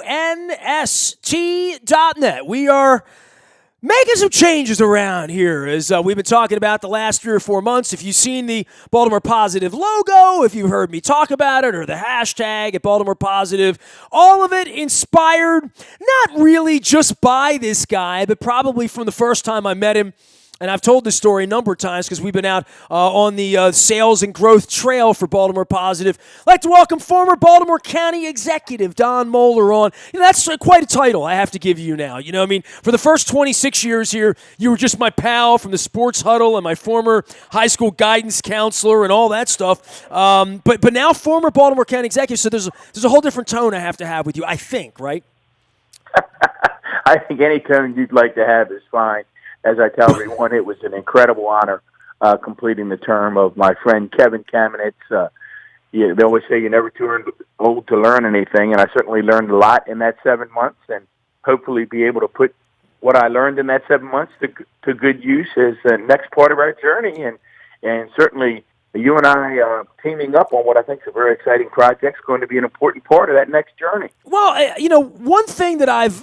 WNST.net. We are making some changes around here, as we've been talking about the last 3 or 4 months. If you've seen the Baltimore Positive logo, if you've heard me talk about it, or the hashtag at Baltimore Positive, all of it inspired not really just by this guy, but probably from the first time I met him. And I've told this story a number of times because we've been out on the sales and growth trail for Baltimore Positive. I'd like to welcome former Baltimore County Executive Don Mohler on. That's quite a title I have to give you now. For the first 26 years here, you were just my pal from the sports huddle and my former high school guidance counselor and all that stuff. But now former Baltimore County Executive, so there's a whole different tone I have to have with you, I think, right? I think any tone you'd like to have is fine. As I tell everyone, it was an incredible honor completing the term of my friend Kevin Kamenetz. They always say you're never too old to learn anything, and I certainly learned a lot in that 7 months, and hopefully be able to put what I learned in that 7 months to good use as the next part of our journey. And certainly you and I teaming up on what I think is a very exciting project is going to be an important part of that next journey. Well, one thing that I've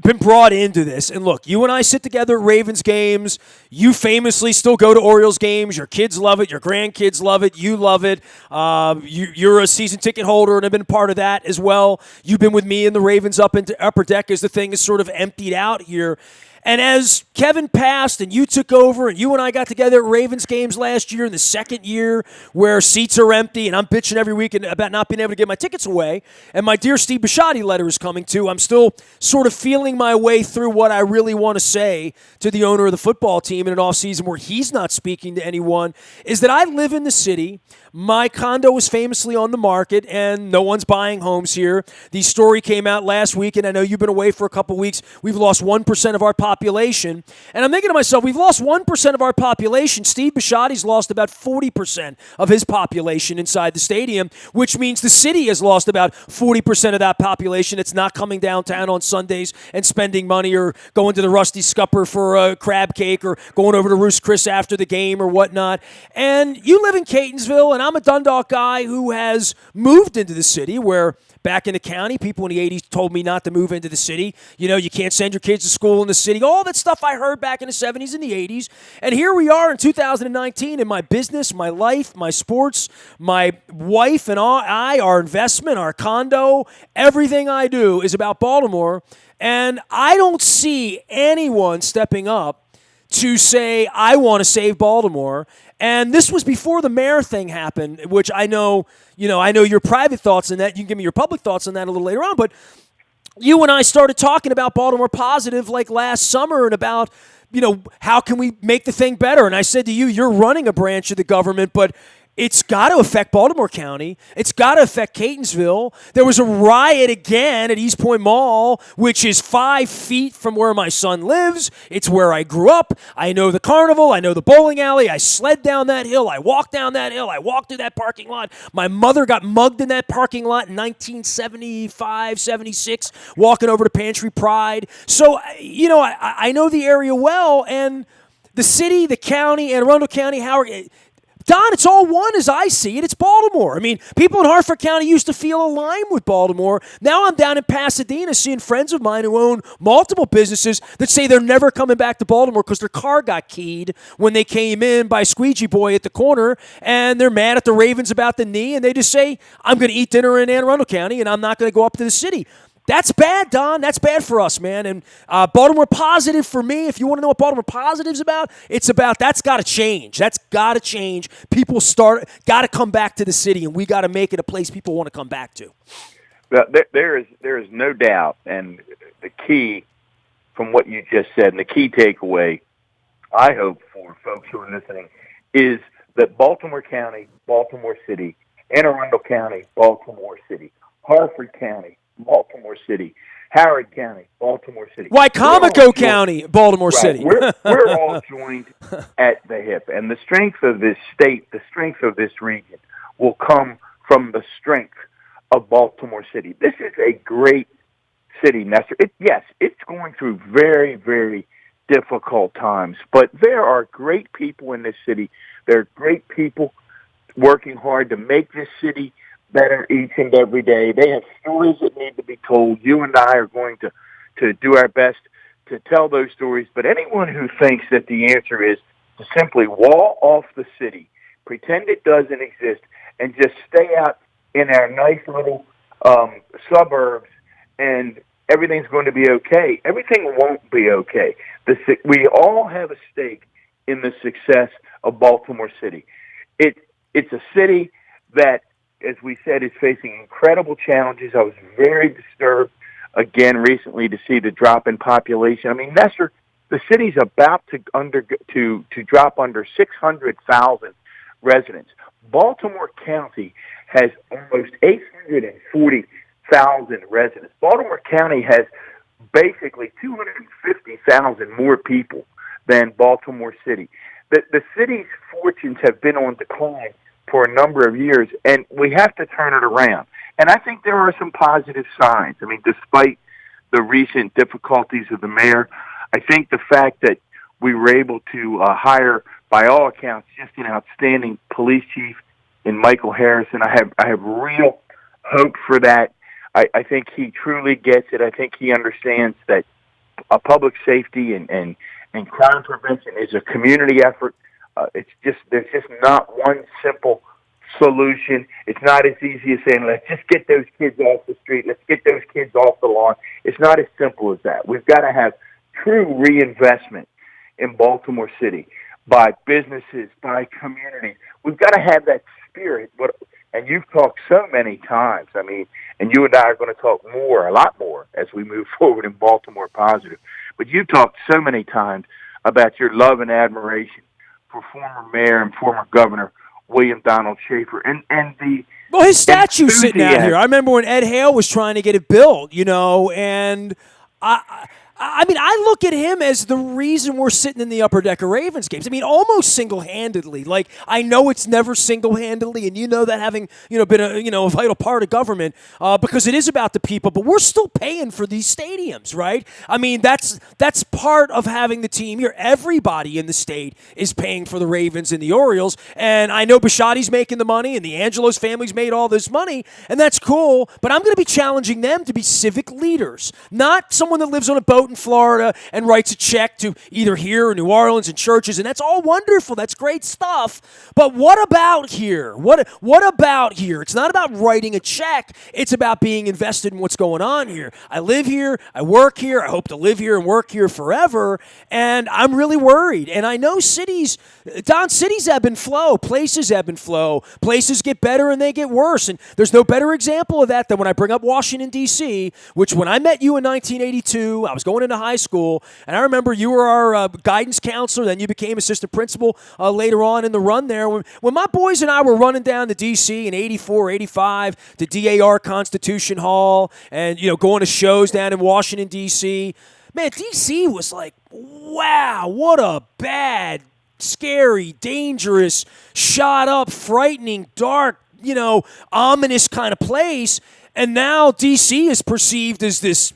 been brought into this, and look, you and I sit together at Ravens games. You famously still go to Orioles games. Your kids love it. Your grandkids love it. You love it. You're a season ticket holder and have been part of that as well. You've been with me in the Ravens Upper Deck as the thing is sort of emptied out here. And as Kevin passed and you took over and you and I got together at Ravens games last year in the second year where seats are empty and I'm bitching every week about not being able to get my tickets away, and my Dear Steve Bisciotti letter is coming too, I'm still sort of feeling my way through what I really want to say to the owner of the football team in an offseason where he's not speaking to anyone, is that I live in the city. My condo is famously on the market, and no one's buying homes here. The story came out last week, and I know you've been away for a couple weeks. We've lost 1% of our population. And I'm thinking to myself, we've lost 1% of our population. Steve Bisciotti's lost about 40% of his population inside the stadium, which means the city has lost about 40% of that population. It's not coming downtown on Sundays and spending money or going to the Rusty Scupper for a crab cake or going over to Roost Chris after the game or whatnot. And you live in Catonsville, and I'm a Dundalk guy who has moved into the city where back in the county, people in the 80s told me not to move into the city. You can't send your kids to school in the city. All that stuff I heard back in the 70s and the 80s. And here we are in 2019 in my business, my life, my sports, my wife and I, our investment, our condo, everything I do is about Baltimore. And I don't see anyone stepping up to say, I want to save Baltimore. And this was before the mayor thing happened, which I know your private thoughts on that. You can give me your public thoughts on that a little later on. But you and I started talking about Baltimore Positive like last summer and about, how can we make the thing better? And I said to you, you're running a branch of the government, but it's got to affect Baltimore County. It's got to affect Catonsville. There was a riot again at East Point Mall, which is 5 feet from where my son lives. It's where I grew up. I know the carnival. I know the bowling alley. I sled down that hill. I walked down that hill. I walked through that parking lot. My mother got mugged in that parking lot in 1975, 76, walking over to Pantry Pride. So, I know the area well, and the city, the county, Anne Arundel County, Howard. Don, it's all one as I see it. It's Baltimore. People in Hartford County used to feel aligned with Baltimore. Now I'm down in Pasadena seeing friends of mine who own multiple businesses that say they're never coming back to Baltimore because their car got keyed when they came in by Squeegee Boy at the corner, and they're mad at the Ravens about the knee, and they just say, I'm going to eat dinner in Anne Arundel County, and I'm not going to go up to the city. That's bad, Don. That's bad for us, man. And Baltimore Positive for me, if you want to know what Baltimore Positive's about, it's about that's got to change. That's got to change. People got to come back to the city, and we got to make it a place people want to come back to. Well, there is no doubt, and the key from what you just said, and the key takeaway, I hope for folks who are listening, is that Baltimore County, Baltimore City, Anne Arundel County, Baltimore City, Hartford County, Baltimore City, Howard County, Baltimore City. Wycomico County, Baltimore City. We're all joined at the hip. And the strength of this state, the strength of this region will come from the strength of Baltimore City. This is a great city, Nestor. Yes, it's going through very, very difficult times, but there are great people in this city. There are great people working hard to make this city better each and every day. They have stories that need to be told. You and I are going to do our best to tell those stories. But anyone who thinks that the answer is to simply wall off the city, pretend it doesn't exist, and just stay out in our nice little suburbs and everything's going to be okay. Everything won't be okay. We all have a stake in the success of Baltimore City. It's a city that, as we said, is facing incredible challenges. I was very disturbed again recently to see the drop in population. I mean, Nestor, the city's about to drop under 600,000 residents. Baltimore County has almost 840,000 residents. Baltimore County has basically 250,000 more people than Baltimore City. The city's fortunes have been on decline for a number of years, and we have to turn it around. And I think there are some positive signs. I mean, despite the recent difficulties of the mayor, I think the fact that we were able to hire, by all accounts, just an outstanding police chief in Michael Harrison. I have real hope for that. I think he truly gets it. I think he understands that public safety and crime prevention is a community effort. There's just not one simple solution. It's not as easy as saying, let's just get those kids off the street. Let's get those kids off the lawn. It's not as simple as that. We've got to have true reinvestment in Baltimore City by businesses, by community. We've got to have that spirit. And you've talked so many times, I mean, and you and I are going to talk more, a lot more, as we move forward in Baltimore Positive. But you've talked so many times about your love and admiration for former mayor and former governor William Donald Schaefer, and the his statue's sitting out here. I remember when Ed Hale was trying to get it built, and I mean, I look at him as the reason we're sitting in the Upper Decker Ravens games. I mean, almost single-handedly. Like, I know it's never single-handedly, and you know that having been a vital part of government because it is about the people. But we're still paying for these stadiums, right? I mean, that's part of having the team here. Everybody in the state is paying for the Ravens and the Orioles, and I know Bisciotti's making the money, and the Angelos family's made all this money, and that's cool. But I'm going to be challenging them to be civic leaders, not someone that lives on a boat in Florida and writes a check to either here or New Orleans and churches, and that's all wonderful. That's great stuff. But what about here? What about here? It's not about writing a check. It's about being invested in what's going on here. I live here. I work here. I hope to live here and work here forever, and I'm really worried. And I know cities ebb and flow. Places ebb and flow. Places get better and they get worse, and there's no better example of that than when I bring up Washington, D.C., which when I met you in 1982, I was going into high school, and I remember you were our guidance counselor, then you became assistant principal later on in the run there. When my boys and I were running down to D.C. in 84, 85 to DAR Constitution Hall and, going to shows down in Washington, D.C., man, D.C. was like, wow, what a bad, scary, dangerous, shot up, frightening, dark, ominous kind of place. And now D.C. is perceived as this,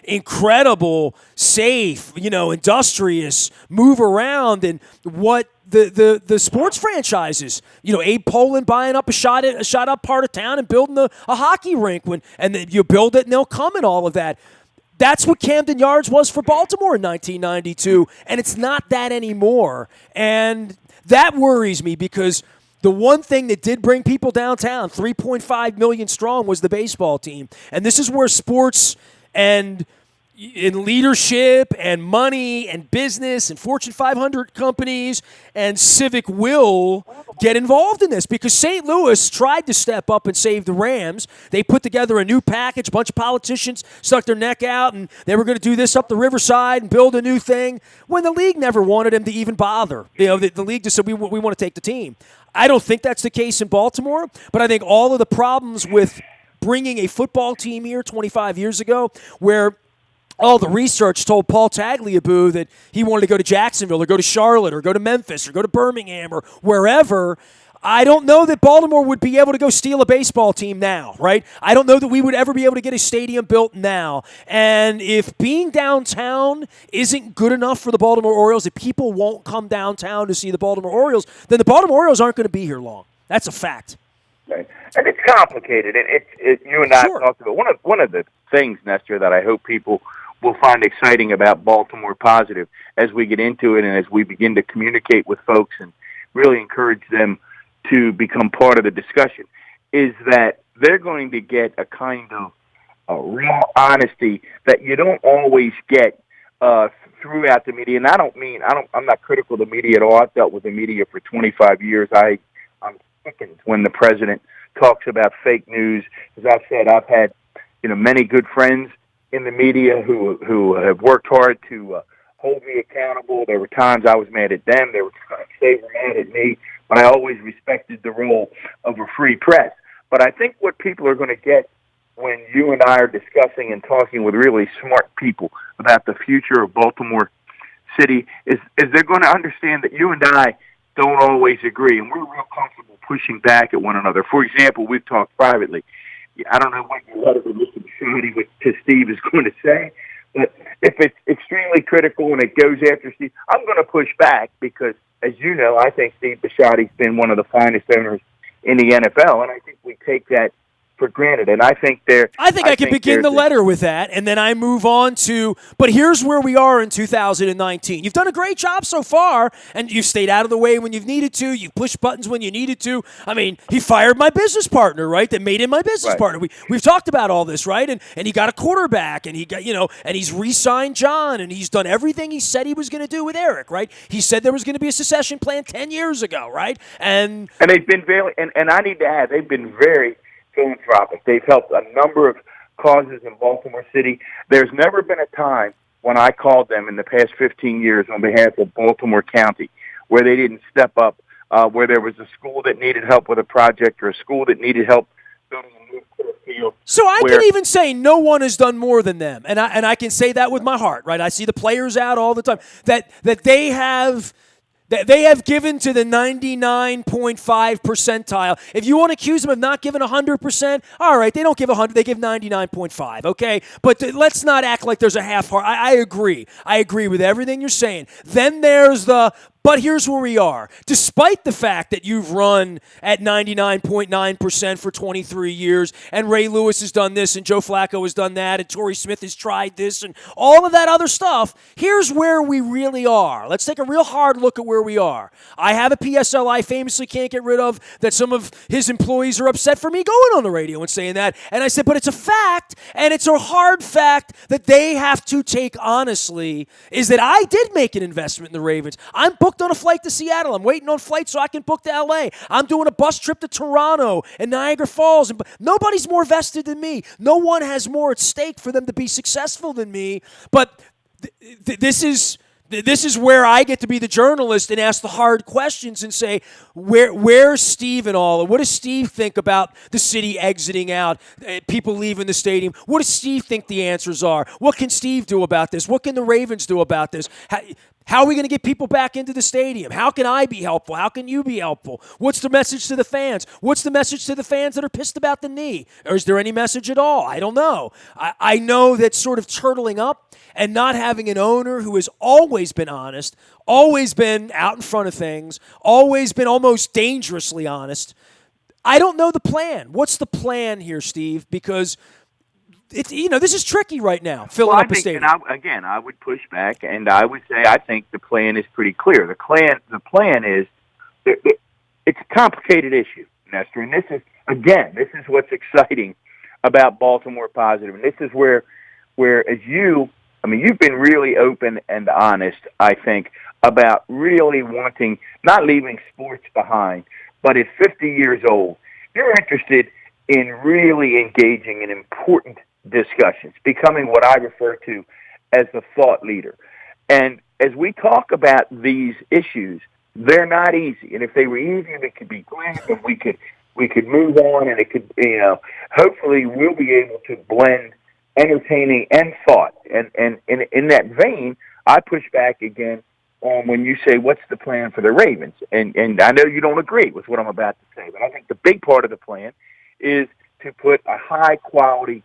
incredible, safe, industrious, move around, and what the sports franchises, Abe Poland buying up a shot up part of town and building a hockey rink and you build it and they'll come and all of that. That's what Camden Yards was for Baltimore in 1992, and it's not that anymore. And that worries me because the one thing that did bring people downtown, 3.5 million strong, was the baseball team. And this is where sports and in leadership and money and business and Fortune 500 companies and civic will get involved in this because St. Louis tried to step up and save the Rams. They put together a new package. A bunch of politicians stuck their neck out, and they were going to do this up the riverside and build a new thing when the league never wanted them to even bother. The league just said, we want to take the team. I don't think that's the case in Baltimore, but I think all of the problems with bringing a football team here 25 years ago where all the research told Paul Tagliabue that he wanted to go to Jacksonville or go to Charlotte or go to Memphis or go to Birmingham or wherever. I don't know that Baltimore would be able to go steal a baseball team now, right? I don't know that we would ever be able to get a stadium built now. And if being downtown isn't good enough for the Baltimore Orioles, if people won't come downtown to see the Baltimore Orioles, then the Baltimore Orioles aren't going to be here long. That's a fact. Right. And it's complicated. You and I have Sure. talked about one of the things, Nestor, that I hope people will find exciting about Baltimore Positive as we get into it and as we begin to communicate with folks and really encourage them to become part of the discussion, is that they're going to get a kind of real honesty that you don't always get throughout the media. And I'm not critical of the media at all. I've dealt with the media for 25 years. I'm sickened when the president talks about fake news. As I've said, I've had, many good friends in the media who have worked hard to hold me accountable. There were times I was mad at them. There were times they were mad at me. But I always respected the role of a free press. But I think what people are going to get when you and I are discussing and talking with really smart people about the future of Baltimore City is they're going to understand that you and I don't always agree, and we're real comfortable pushing back at one another. For example, we've talked privately. I don't know what your letter to Mr. Bashadi to Steve is going to say, but if it's extremely critical and it goes after Steve, I'm going to push back because, as you know, I think Steve Bashadi's been one of the finest owners in the NFL, and I think we take that for granted. And I think I could begin the letter with that, and then I move on to, but here's where we are in 2019. You've done a great job so far, and you've stayed out of the way when you've needed to. You've pushed buttons when you needed to. I mean, he fired my business partner, right? That made him my business partner. We've talked about all this, right? And he got a quarterback, and he got, and he's re-signed John, and he's done everything he said he was going to do with Eric, right? He said there was going to be a succession plan 10 years ago, right? And they've been very, and I need to add, they've been very philanthropic. They've helped a number of causes in Baltimore City. There's never been a time when I called them in the past 15 years on behalf of Baltimore County where they didn't step up, where there was a school that needed help with a project or a school that needed help building a new field. So I can even say no one has done more than them, and I can say that with my heart, right? I see the players out all the time that they have given to the 99.5 percentile. If you want to accuse them of not giving 100%, all right, they don't give 100, they give 99.5, okay? But let's not act like there's a half heart. I agree. I agree with everything you're saying. Then there's but here's where we are. Despite the fact that you've run at 99.9% for 23 years, and Ray Lewis has done this, and Joe Flacco has done that, and Torrey Smith has tried this, and all of that other stuff, here's where we really are. Let's take a real hard look at where we are. I have a PSL I famously can't get rid of that some of his employees are upset for me going on the radio and saying that. And I said, but it's a fact, and it's a hard fact that they have to take honestly, is that I did make an investment in the Ravens. I'm booked on a flight to Seattle. I'm waiting on flights so I can book to L.A. I'm doing a bus trip to Toronto and Niagara Falls. And nobody's more vested than me. No one has more at stake for them to be successful than me. But this is where I get to be the journalist and ask the hard questions and say, where's Steve and all? What does Steve think about the city exiting out, people leaving the stadium? What does Steve think the answers are? What can Steve do about this? What can the Ravens do about this? How are we going to get people back into the stadium? How can I be helpful? How can you be helpful? What's the message to the fans? What's the message to the fans that are pissed about the knee? Or is there any message at all? I don't know. I know that sort of turtling up and not having an owner who has always been honest, always been out in front of things, always been almost dangerously honest. I don't know the plan. What's the plan here, Steve? Because this is tricky right now, filling up a stadium. And I would push back, and I would say I think the plan is pretty clear. The plan is it's a complicated issue, Nestor, and this is what's exciting about Baltimore Positive, and this is where you've been really open and honest, I think, about really wanting, not leaving sports behind, but at 50 years old, you're interested in really engaging in important discussions, becoming what I refer to as the thought leader. And as we talk about these issues, they're not easy. And if they were easy, they could be quick, and we could move on, and it could, hopefully we'll be able to blend entertaining and thought. And in that vein, I push back again on when you say, what's the plan for the Ravens? And I know you don't agree with what I'm about to say, but I think the big part of the plan is to put a high-quality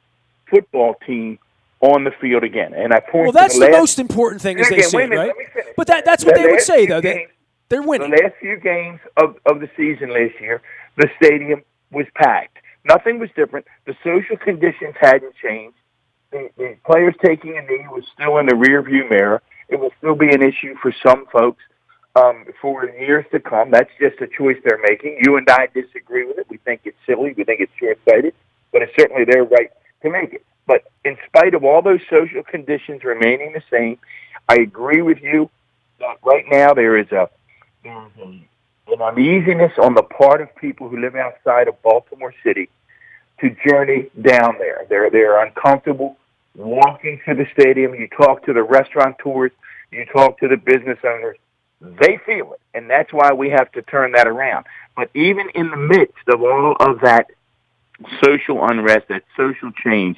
football team on the field again. And I point that's the most important thing, as they say, right? But that's what they would say, though. They're winning. The last few games of the season last year, the stadium was packed. Nothing was different. The social conditions hadn't changed. The players taking a knee was still in the rearview mirror. It will still be an issue for some folks for years to come. That's just a choice they're making. You and I disagree with it. We think it's silly. We think it's short-sighted. But it's certainly their right to make it. But in spite of all those social conditions remaining the same, I agree with you that right now there is an uneasiness on the part of people who live outside of Baltimore City to journey down there. They're uncomfortable walking to the stadium. You talk to the restaurateurs, you talk to the business owners. They feel it, and that's why we have to turn that around. But even in the midst of all of that social unrest, that social change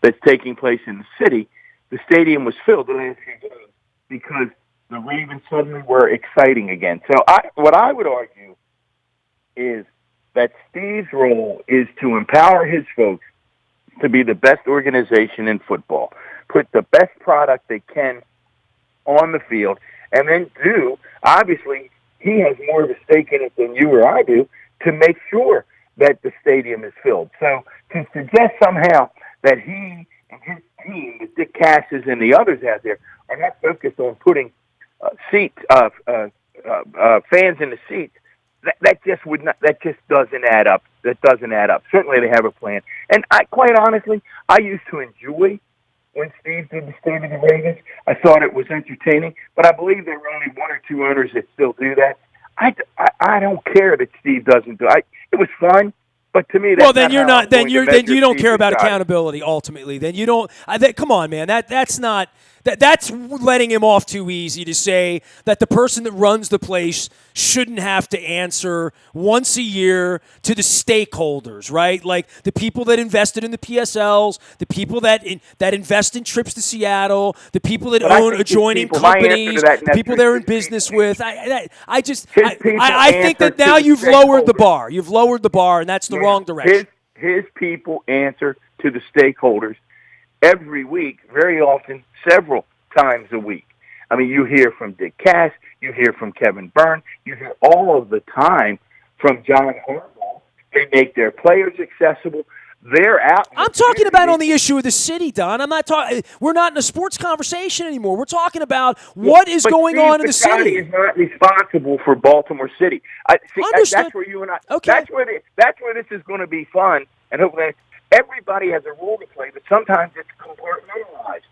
that's taking place in the city, the stadium was filled the last few days because the Ravens suddenly were exciting again. So what I would argue is that Steve's role is to empower his folks to be the best organization in football, put the best product they can on the field, and then obviously, he has more of a stake in it than you or I do, to make sure that the stadium is filled. So to suggest somehow that he and his team, the Dick Casses and the others out there, are not focused on putting fans in the seats, that just doesn't add up. That doesn't add up. Certainly they have a plan. And quite honestly, I used to enjoy when Steve did the State of the Ravens. I thought it was entertaining, but I believe there were only one or two owners that still do that. I don't care that Steve doesn't do it. It was fun, but to me, that's then you're not. Then you don't care about accountability. Ultimately, then you don't. Come on, man. That's not. That's letting him off too easy to say that the person that runs the place shouldn't have to answer once a year to the stakeholders, right? Like the people that invested in the PSLs, the people that invest in trips to Seattle, the people that own adjoining companies, the people they're in business with. I think that now you've lowered the bar. You've lowered the bar, and that's the wrong direction. His people answer to the stakeholders every week, very often, several times a week. I mean, you hear from Dick Cass, you hear from Kevin Byrne, you hear all of the time from John Harbaugh. They make their players accessible. They're out. I'm talking about on the issue of the city, Don. I'm not talking. We're not in a sports conversation anymore. We're talking about what is going on in the city. Is not responsible for Baltimore City. Understood. That's where you and I. Okay. That's where this is going to be fun, and hopefully everybody has a role to play, but sometimes it's compartmentalized.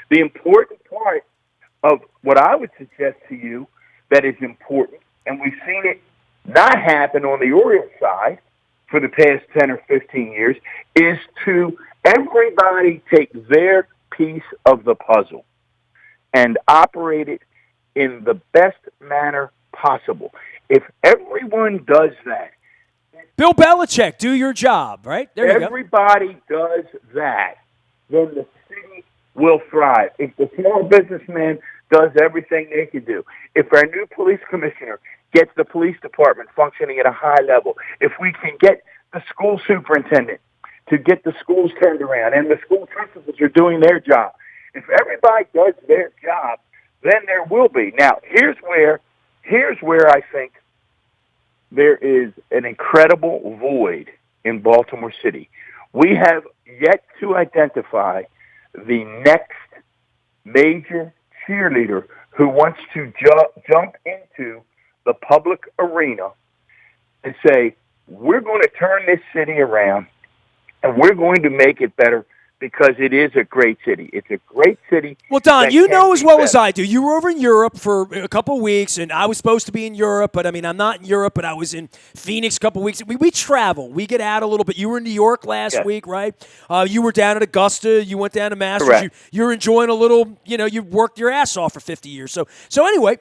The important part of what I would suggest to you that is important, and we've seen it not happen on the Orioles side for the past 10 or 15 years, is to everybody take their piece of the puzzle and operate it in the best manner possible. If everyone does that, Bill Belichick, do your job, right? There you go. Everybody does that, then the city will thrive. If the small businessman does everything they can do, if our new police commissioner gets the police department functioning at a high level, if we can get the school superintendent to get the schools turned around and the school principals are doing their job, if everybody does their job, then there will be. Now, here's where I think there is an incredible void in Baltimore City. We have yet to identify the next major cheerleader who wants to jump into the public arena and say, we're going to turn this city around and we're going to make it better because it is a great city. It's a great city. Well, Don, you know as well as I do. You were over in Europe for a couple of weeks, and I was supposed to be in Europe, but I'm not in Europe, but I was in Phoenix a couple of weeks. We travel. We get out a little bit. You were in New York last week, right? You were down at Augusta. You went down to Masters. You're enjoying a little, you worked your ass off for 50 years. So anyway,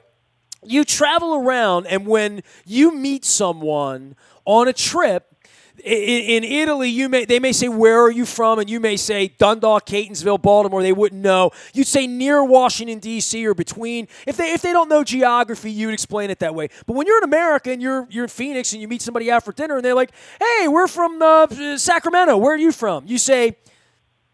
you travel around, and when you meet someone on a trip, in Italy, they may say, where are you from? And you may say Dundalk, Catonsville, Baltimore. They wouldn't know. You'd say near Washington, D.C. or between. If they don't know geography, you'd explain it that way. But when you're in America and you're in Phoenix and you meet somebody out for dinner and they're like, hey, we're from Sacramento. Where are you from? You say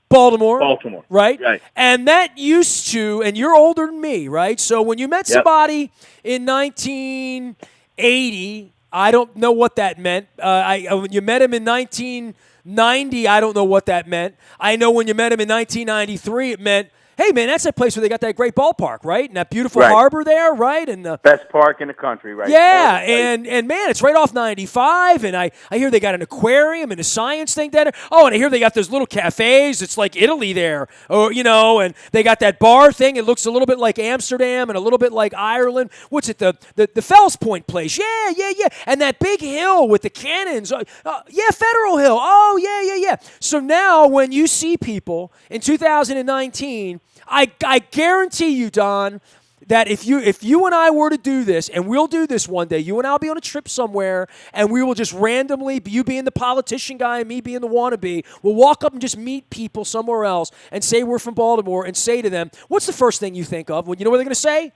Baltimore. Right? And that used to, and you're older than me, right? So when you met somebody in 1980, I don't know what that meant. When you met him in 1990, I don't know what that meant. I know when you met him in 1993, it meant, hey, man, that's that place where they got that great ballpark, right? And that beautiful harbor there, right? And best park in the country, right? Yeah, and man, it's right off 95, and I hear they got an aquarium and a science thing there. Oh, and I hear they got those little cafes. It's like Italy there, or and they got that bar thing. It looks a little bit like Amsterdam and a little bit like Ireland. What's it? The Fells Point place? Yeah. And that big hill with the cannons. Yeah, Federal Hill. Oh, yeah. So now when you see people in 2019, I guarantee you, Don, that if you and I were to do this, and we'll do this one day, you and I'll be on a trip somewhere, and we will just randomly, you being the politician guy and me being the wannabe, we'll walk up and just meet people somewhere else and say we're from Baltimore and say to them, what's the first thing you think of? Well, you know what they're going to say?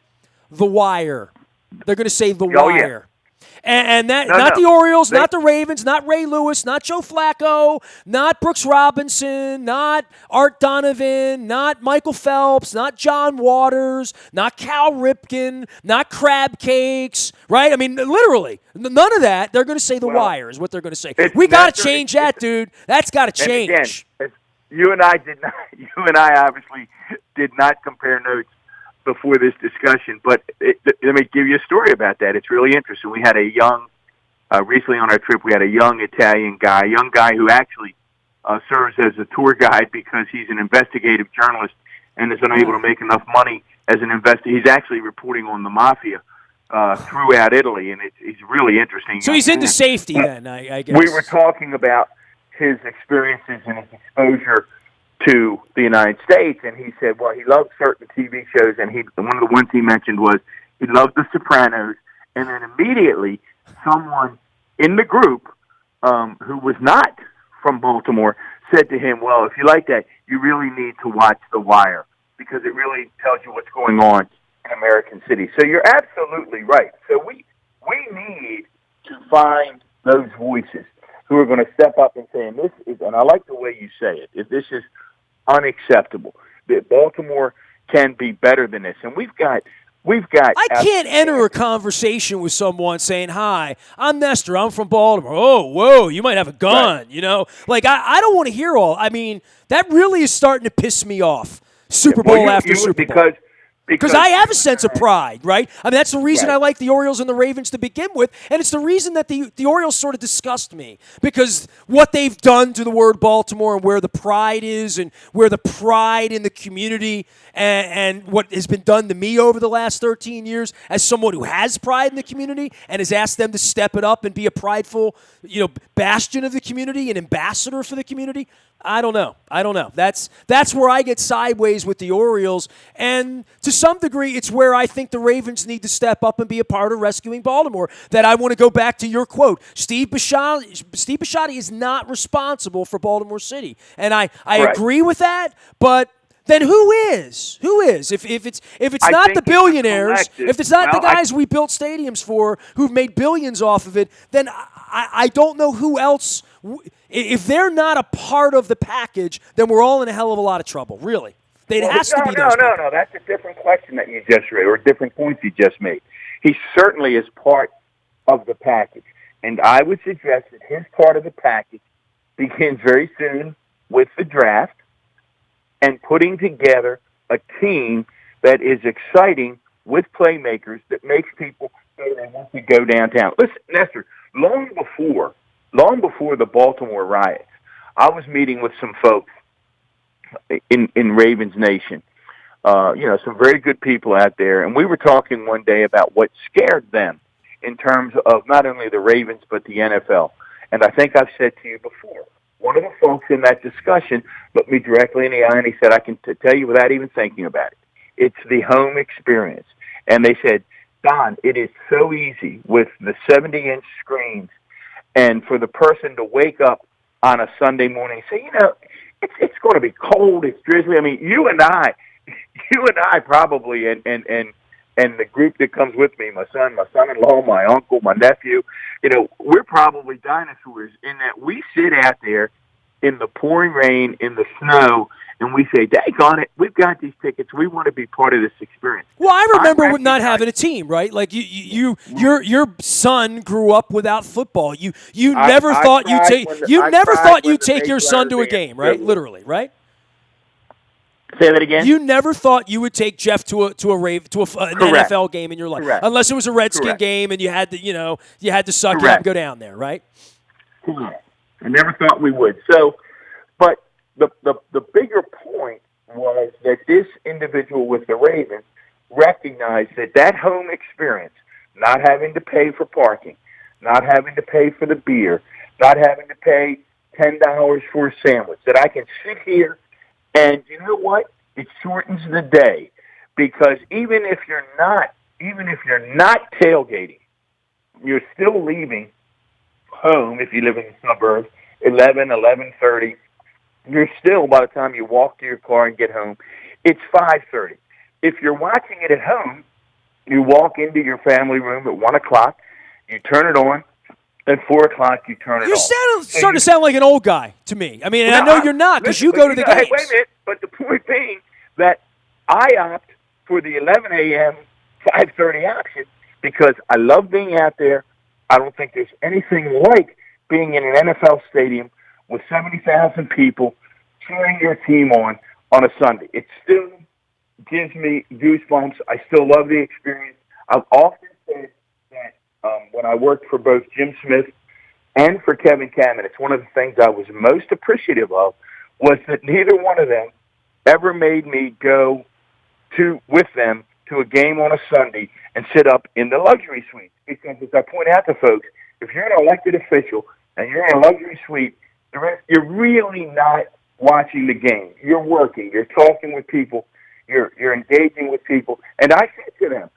The Wire. They're going to say The Wire. And that not the Orioles, not the Ravens, not Ray Lewis, not Joe Flacco, not Brooks Robinson, not Art Donovan, not Michael Phelps, not John Waters, not Cal Ripken, not Crab Cakes, right? I mean, literally, none of that. They're going to say The Wire is what they're going to say. We got to change that, dude. That's got to change. Again, you and I obviously did not compare notes before this discussion, but let me give you a story about that. It's really interesting. We had a young, recently on our trip, we had a young Italian guy, who actually serves as a tour guide because he's an investigative journalist and is unable to make enough money as an investigator. He's actually reporting on the mafia throughout Italy, and it's really interesting. So he's into safety then, I guess. We were talking about his experiences and his exposure to the United States, and he said, well, he loved certain TV shows, and one of the ones he mentioned was he loved The Sopranos, and then immediately someone in the group who was not from Baltimore said to him, well, if you like that, you really need to watch The Wire, because it really tells you what's going on in American cities. So you're absolutely right. So we need to find those voices who are going to step up and say, and I like the way you say it, if this is unacceptable, that Baltimore can be better than this. And we've got. I can't enter a conversation with someone saying, hi, I'm Nestor, I'm from Baltimore. Oh, whoa, you might have a gun, right. Like, I don't want to hear all. I mean, that really is starting to piss me off, Super Bowl after Super Bowl. Because I have a sense of pride, right? I mean, that's the reason I like the Orioles and the Ravens to begin with, and it's the reason that the Orioles sort of disgust me, because what they've done to the word Baltimore and where the pride is and where the pride in the community and what has been done to me over the last 13 years as someone who has pride in the community and has asked them to step it up and be a prideful, bastion of the community, an ambassador for the community. I don't know. That's where I get sideways with the Orioles, and to some degree, it's where I think the Ravens need to step up and be a part of rescuing Baltimore. That I want to go back to your quote. Steve Bisciotti is not responsible for Baltimore City, and I agree with that, but then who is? Who is? If it's not the billionaires, if it's not the guys we built stadiums for who've made billions off of it, then I don't know who else. If they're not a part of the package, then we're all in a hell of a lot of trouble, really. It has to be those people. No. That's a different question that you just raised, or different points you just made. He certainly is part of the package. And I would suggest that his part of the package begins very soon with the draft and putting together a team that is exciting with playmakers that makes people say they want to go downtown. Listen, Nestor, long before the Baltimore riots, I was meeting with some folks in Ravens Nation, some very good people out there, and we were talking one day about what scared them in terms of not only the Ravens but the NFL. And I think I've said to you before, one of the folks in that discussion looked me directly in the eye and he said, I can tell you without even thinking about it, it's the home experience. And they said, Don, it is so easy with the 70-inch screens and for the person to wake up on a Sunday morning and say, it's going to be cold, it's drizzly. I mean, you and I probably, and the group that comes with me, my son-in-law, my uncle, my nephew, we're probably dinosaurs in that we sit out there in the pouring rain, in the snow, and we say, daggone it, we've got these tickets. We want to be part of this experience. Well, I remember not having a team, right? Like your son grew up without football. You never thought you'd take your son to a game, right? Literally, right? Say that again. You never thought you would take Jeff to an NFL game in your life, unless it was a Redskin game and you had to suck it up and go down there, right? Correct. I never thought we would. So, but the bigger point was that this individual with the Ravens recognized that home experience, not having to pay for parking, not having to pay for the beer, not having to pay $10 for a sandwich, that I can sit here and you know what? It shortens the day, because even if you're not tailgating, you're still leaving home if you live in the suburbs 11:30. You're still, by the time you walk to your car and get home, it's 5:30. If you're watching it at home, you walk into your family room at 1:00, you turn it on, at 4:00 you turn it off. You're starting to sound like an old guy to me. I mean, and I know you're not, because you go to the games. Hey, wait a minute, but the point being that I opt for the 11 a.m., 5:30 option because I love being out there. I don't think there's anything like being in an NFL stadium with 70,000 people cheering your team on a Sunday. It still gives me goosebumps. I still love the experience. I've often said that when I worked for both Jim Smith and for Kevin Kamenetz, one of the things I was most appreciative of was that neither one of them ever made me go with them to a game on a Sunday and sit up in the luxury suite. Because as I point out to folks, if you're an elected official and you're in a luxury suite, you're really not watching the game. You're working. You're talking with people. You're engaging with people. And I said to them,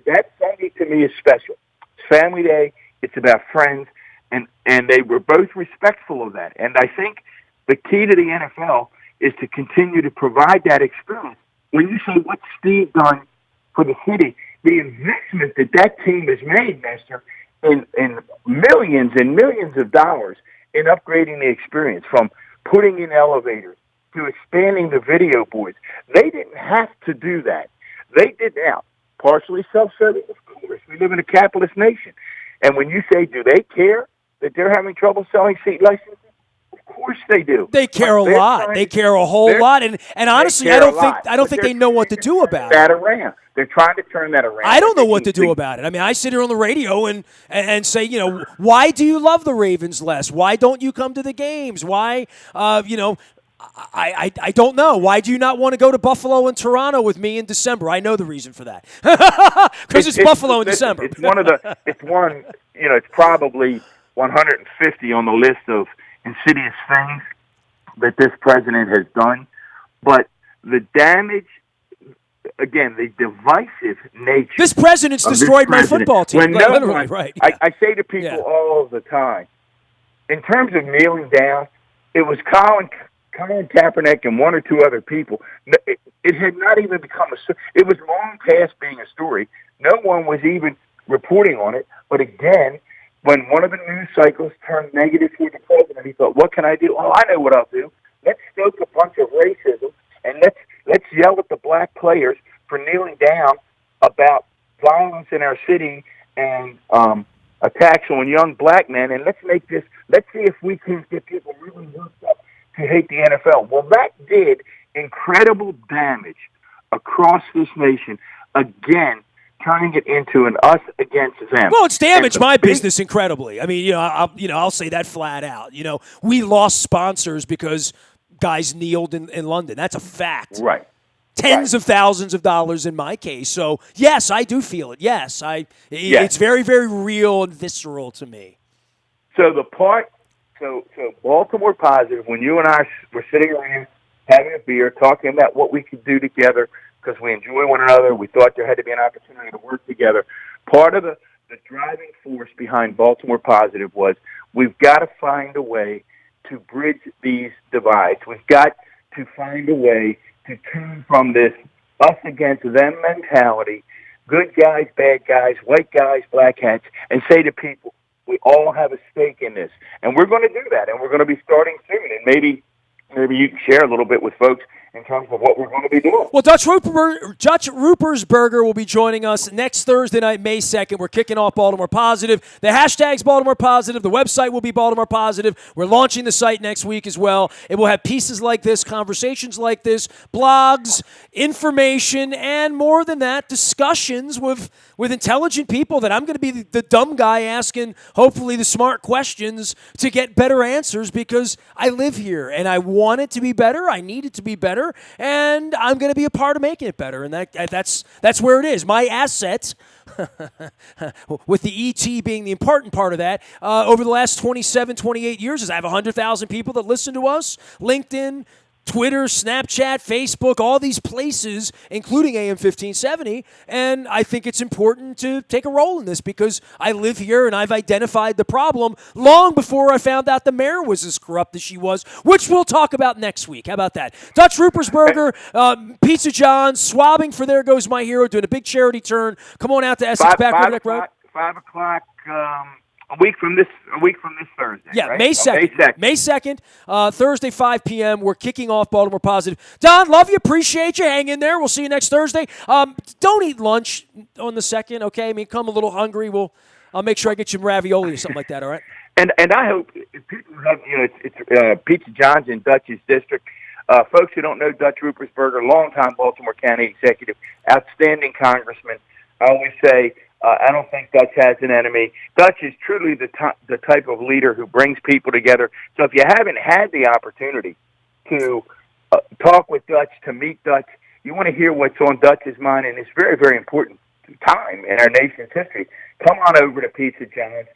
that Sunday to me is special. It's family day. It's about friends. And they were both respectful of that. And I think the key to the NFL is to continue to provide that experience. When you say what's Steve done for the city, the investment that team has made, Nestor, in millions and millions of dollars in upgrading the experience, from putting in elevators to expanding the video boards. They didn't have to do that. They did now. Partially self-serving, of course. We live in a capitalist nation. And when you say, do they care that they're having trouble selling seat licenses? Of course they do. They care a lot. They care a whole lot. And honestly, I don't think they know what to do about it. They're trying to turn that around. I don't know what to do about it. I mean, I sit here on the radio and say, why do you love the Ravens less? Why don't you come to the games? Why, I don't know. Why do you not want to go to Buffalo and Toronto with me in December? I know the reason for that. Because it's Buffalo in December. It's probably 150 on the list of insidious things that this president has done. But the damage, again, the divisive nature. This president's destroyed my football team. Literally, right. Yeah. I say to people all the time, in terms of kneeling down, it was Colin Kaepernick and one or two other people. It had not even become it was long past being a story. No one was even reporting on it. But again, when one of the news cycles turned negative for the president, he thought, what can I do? Oh, I know what I'll do. Let's stoke a bunch of racism, and let's yell at the black players for kneeling down about violence in our city and attacks on young black men, and let's see if we can get people really worked up to hate the NFL. Well, that did incredible damage across this nation, again, turning it into an us against them. Well, it's damaged my business incredibly. I mean, I'll say that flat out. We lost sponsors because guys kneeled in London. That's a fact. Right. Tens of thousands of dollars in my case. So, yes, I do feel it. Yes, it's very, very real and visceral to me. So Baltimore Positive, when you and I were sitting around having a beer, talking about what we could do together because we enjoy one another, we thought there had to be an opportunity to work together. Part of the driving force behind Baltimore Positive was we've got to find a way to bridge these divides. We've got to find a way to turn from this us against them mentality, good guys, bad guys, white guys, black hats, and say to people, We all have a stake in this, and we're going to do that, and we're going to be starting soon. And maybe you can share a little bit with folks in terms of what we're going to be doing. Well, Dutch Rupersberger will be joining us next Thursday night, May 2nd. We're kicking off Baltimore Positive. The hashtag's Baltimore Positive. The website will be Baltimore Positive. We're launching the site next week as well. It will have pieces like this, conversations like this, blogs, information, and more than that, discussions with intelligent people that I'm going to be the dumb guy asking, hopefully, the smart questions to get better answers because I live here and I want it to be better. I need it to be better. And I'm going to be a part of making it better, and that's where it is. My assets, with the ET being the important part of that, over the last 27, 28 years, is I have 100,000 people that listen to us, LinkedIn, Twitter, Snapchat, Facebook, all these places, including AM 1570, and I think it's important to take a role in this because I live here and I've identified the problem long before I found out the mayor was as corrupt as she was, which we'll talk about next week. How about that? Dutch Rupersberger, Pizza John's, swabbing for There Goes My Hero, doing a big charity turn. Come on out to Essex Backward Neck Road. 5 o'clock. A week from this Thursday. Yeah, right? May 2nd. May 2nd, Thursday, 5 p.m. We're kicking off Baltimore Positive. Don, love you. Appreciate you. Hang in there. We'll see you next Thursday. Don't eat lunch on the 2nd, okay? I mean, come a little hungry. I'll make sure I get you ravioli or something like that, all right? And I hope if people have, it's Pizza John's in Dutch's district. Folks who don't know Dutch Rupersberger, longtime Baltimore County executive, outstanding congressman. I always say, I don't think Dutch has an enemy. Dutch is truly the type of leader who brings people together. So if you haven't had the opportunity to talk with Dutch, to meet Dutch, you want to hear what's on Dutch's mind, and it's very, very important time in our nation's history. Come on over to Pizza John's.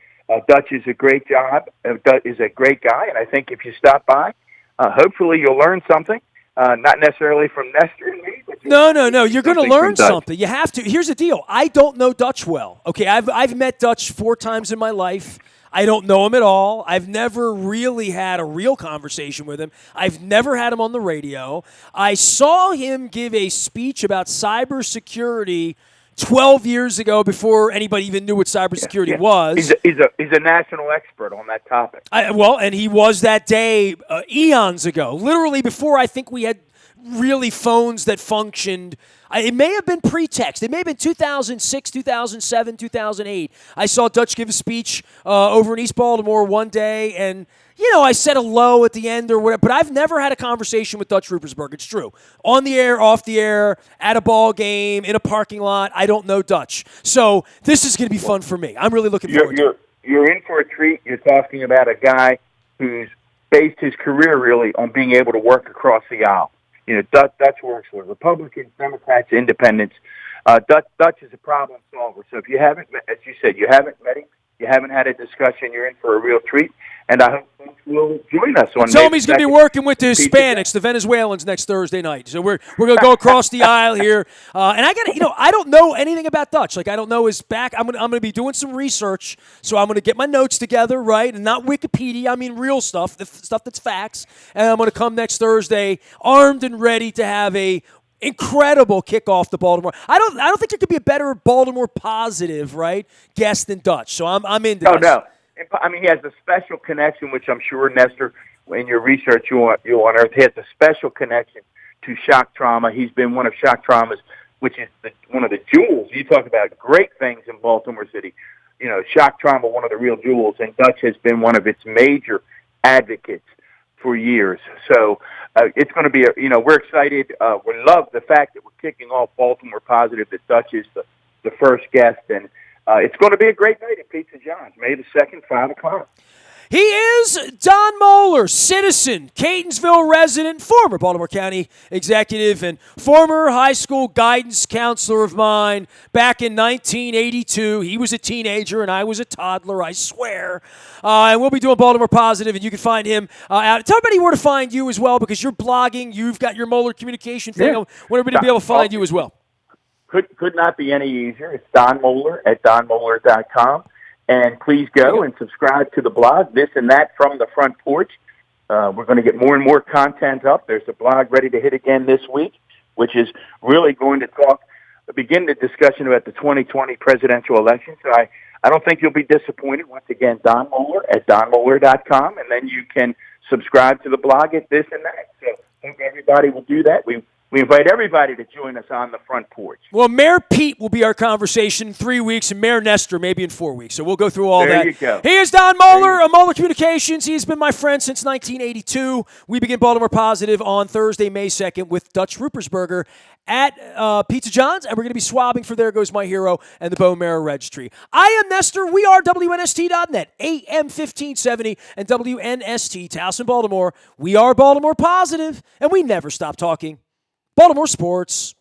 Dutch is a great job. Dutch is a great guy, and I think if you stop by, hopefully you'll learn something. Not necessarily from Nestor and me. No. You're going to learn something. You have to. Here's the deal. I don't know Dutch well. Okay, I've met Dutch 4 times in my life. I don't know him at all. I've never really had a real conversation with him. I've never had him on the radio. I saw him give a speech about cybersecurity 12 years ago before anybody even knew what cybersecurity was. He's a national expert on that topic. And he was that day eons ago, literally before I think we had really phones that functioned. It may have been pre-text. It may have been 2006, 2007, 2008. I saw Dutch give a speech over in East Baltimore one day, and I said hello at the end or whatever, but I've never had a conversation with Dutch Rupersberger. It's true. On the air, off the air, at a ball game, in a parking lot, I don't know Dutch. So this is going to be fun for me. I'm really looking forward to it. You're in for a treat. You're talking about a guy who's based his career really on being able to work across the aisle. Dutch works with Republicans, Democrats, Independents. Dutch is a problem solver. So if you haven't, as you said, you haven't met him, you haven't had a discussion, you're in for a real treat. And I hope folks will join us on. Tell him he's going to be working with the Hispanics, the Venezuelans, next Thursday night. So we're going to go across the aisle here. And I got to, I don't know anything about Dutch. Like I don't know his back. I'm going to be doing some research. So I'm going to get my notes together, right, and not Wikipedia. I mean real stuff, the stuff that's facts. And I'm going to come next Thursday armed and ready to have a incredible kickoff to Baltimore. I don't think there could be a better Baltimore Positive, right, guest than Dutch. So I'm into this. No. I mean, he has a special connection, which I'm sure, Nestor, in your research you'll unearth. He has a special connection to shock trauma. He's been one of shock trauma's, which is one of the jewels. You talk about great things in Baltimore City. Shock trauma, one of the real jewels, and Dutch has been one of its major advocates for years. So it's going to be, we're excited. We love the fact that we're kicking off Baltimore Positive, that Dutch is the first guest, and it's going to be a great night at Pizza John's, May the 2nd, 5 o'clock. He is Don Mohler, citizen, Catonsville resident, former Baltimore County executive, and former high school guidance counselor of mine back in 1982. He was a teenager, and I was a toddler, I swear. And we'll be doing Baltimore Positive, and you can find him out. Tell everybody where to find you as well, because you're blogging. You've got your Mohler communication thing. I want everybody to be able to find you as well. Could not be any easier. It's Don Mohler at donmohler.com. And please go and subscribe to the blog, This and That from the Front Porch. We're going to get more and more content up. There's a blog ready to hit again this week, which is really going to begin the discussion about the 2020 presidential election. So I don't think you'll be disappointed. Once again, Don Mohler at donmohler.com, and then you can subscribe to the blog at this and that. So I think everybody will do that. We invite everybody to join us on the front porch. Well, Mayor Pete will be our conversation in 3 weeks, and Mayor Nestor maybe in 4 weeks. So we'll go through all that. There you go. He is Don Mohler of Mohler Communications. He's been my friend since 1982. We begin Baltimore Positive on Thursday, May 2nd with Dutch Rupersberger at Pizza John's, and we're going to be swabbing for There Goes My Hero and the Bone Marrow Registry. I am Nestor. We are WNST.net, AM 1570, and WNST, Towson, Baltimore. We are Baltimore Positive, and we never stop talking Baltimore sports.